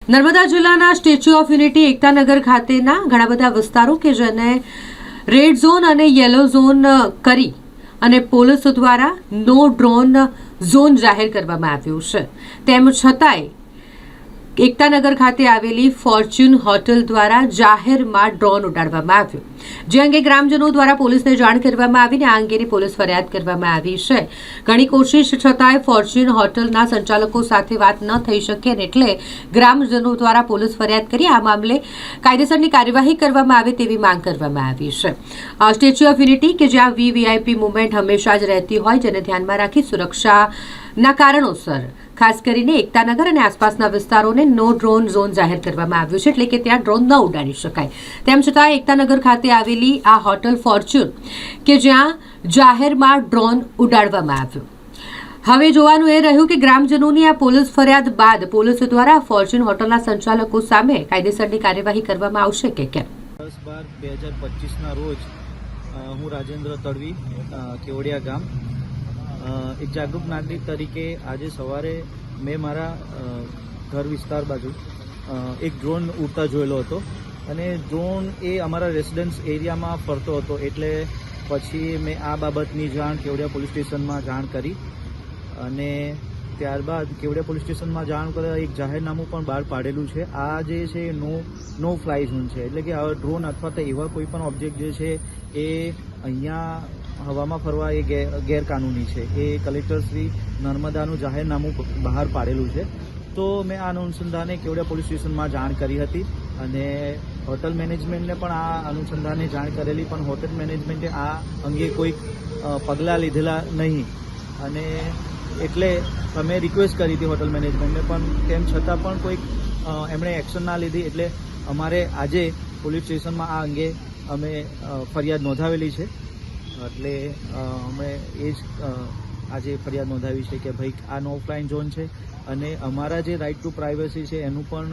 નર્મદા જિલ્લાના statue of unity Ektanagar ખાતેના ઘણા બધા વિસ્તારો કે જેને રેડ ઝોન અને યલો ઝોન કરી અને પોલીસ દ્વારા નો ડ્રોન ઝોન જાહેર કરવામાં આવ્યું છે। તેમ છતાંય એકતાનગર ખાતે આવેલી ફોર્ચ્યુન હોટલ દ્વારા જાહેરમાં ડ્રોન ઉડાડવામાં આવ્યો, જે અંગે ગ્રામજનો દ્વારા પોલીસને જાણ કરવામાં આવીને આ અંગેની પોલીસ ફરિયાદ કરવામાં આવી છે। ઘણી કોશિશ છતાંય ફોર્ચ્યુન હોટલના સંચાલકો સાથે વાત ન થઈ શકે અને એટલે ગ્રામજનો દ્વારા પોલીસ ફરિયાદ કરી આ મામલે કાયદેસરની કાર્યવાહી કરવામાં આવે તેવી માંગ કરવામાં આવી છે। સ્ટેચ્યુ ઓફ યુનિટી કે જ્યાં વીવીઆઈપી મુવમેન્ટ હંમેશા જ રહેતી હોય, જેને ધ્યાનમાં રાખી સુરક્ષાના કારણોસર ખાસ કરીને એકતાનગર અને આસપાસના વિસ્તારોને નો ડ્રોન ઝોન જાહેર કરવામાં આવ્યું છે, એટલે કે ત્યાં ડ્રોન ન ઉડાડી શકાય। તેમ છતાં એકતાનગર ખાતે આવેલી આ હોટલ ફોર્ચ્યુન કે જ્યાં જાહેરમાં ડ્રોન ઉડાડવામાં આવ્યું। હવે જોવાનું એ રહ્યું કે ગ્રામજનોની આ પોલીસ ફરિયાદ બાદ પોલીસ દ્વારા ફોર્ચ્યુન હોટલના સંચાલકો સામે કાયદેસરની કાર્યવાહી કરવામાં આવશે કે કેમ। 10/12/2025ના રોજ હું રાજેન્દ્ર તડવી, કેવડિયા ગામ, એક જાગૃત નાગરિક તરીકે આજે સવારે મેં મારા ઘર વિસ્તાર બાજુ એક ડ્રોન ઉડતા જોયેલો હતો અને ડ્રોન એ અમારા રેસિડન્સ એરિયામાં ફરતો હતો, એટલે પછી મેં આ બાબતની જાણ કેવડિયા પોલીસ સ્ટેશનમાં જાણ કરી અને ત્યારબાદ કેવડિયા પોલીસ સ્ટેશનમાં જાણ કરતા એક જાહેરનામું પણ બહાર પાડેલું છે। આ જે છે નો ફ્લાય ઝોન છે, એટલે કે આ ડ્રોન અથવા તો એવા કોઈ પણ ઓબ્જેક્ટ જે છે એ અહીંયા હવામાં ફરવા એ ગેરકાનૂની છે। એ કલેક્ટર શ્રી નર્મદાનું જાહેરનામું બહાર પાડેલું છે। તો મેં આ અનુસંધાને કેવડિયા પોલીસ સ્ટેશનમાં જાણ કરી હતી અને હોટલ મેનેજમેન્ટને પણ આ અનુસંધાને જાણ કરેલી, પણ હોટલ મેનેજમેન્ટે આ અંગે કોઈ પગલાં લીધેલા નહીં અને એટલે અમે રિક્વેસ્ટ કરી હતી હોટલ મેનેજમેન્ટને, પણ તેમ છતાં પણ કોઈક એમણે એક્શન ના લીધી, એટલે અમારે આજે પોલીસ સ્ટેશનમાં આ અંગે અમે ફરિયાદ નોંધાવેલી છે। એટલે અમે એ જ આજે ફરિયાદ નોંધાવી છે કે ભાઈ આ નો ફ્લાય ઝોન છે અને અમારા જે રાઇટ ટુ પ્રાઇવસી છે એનું પણ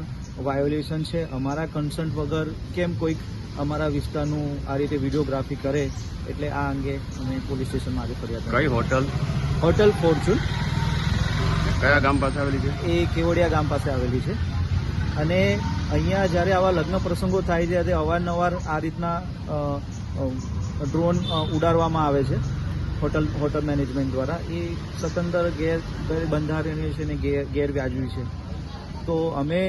વાયોલેશન છે। અમારા કન્સન્ટ વગર કેમ કોઈક અમારા વિસ્તારનું આ રીતે વિડીયોગ્રાફી કરે, એટલે આ અંગે અમે પોલીસ સ્ટેશનમાં આજે ફરિયાદ। કઈ હોટલ? Hotel Fortune. કયા ગામ પાસે આવેલી છે? એ કેવડિયા ગામ પાસે આવેલી છે અને અહીંયા જ્યારે આવા લગ્ન પ્રસંગો થાય છે ત્યારે અવારનવાર આ રીતના ડ્રોન ઉડાડવામાં આવે છે હોટલ મેનેજમેન્ટ દ્વારા। એ સ્વતંત્ર ગેરબંધારણીય છે અને ગેરવ્યાજબી છે। તો અમે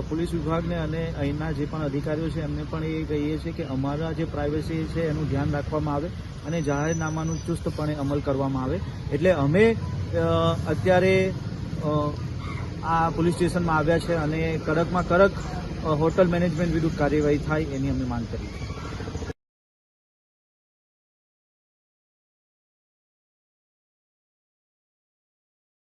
પોલીસ વિભાગને અને અહીંના જે પણ અધિકારીઓ છે એમને પણ એ કહીએ છીએ કે અમારા જે પ્રાઇવસી છે એનું ધ્યાન રાખવામાં આવે અને જાહેરનામાનું ચુસ્તપણે અમલ કરવામાં આવે। એટલે અમે અત્યારે આ પોલીસ સ્ટેશનમાં આવ્યા છે અને કડકમાં કડક હોટલ મેનેજમેન્ટ વિરુદ્ધ કાર્યવાહી થાય એની અમે માંગ કરી છે।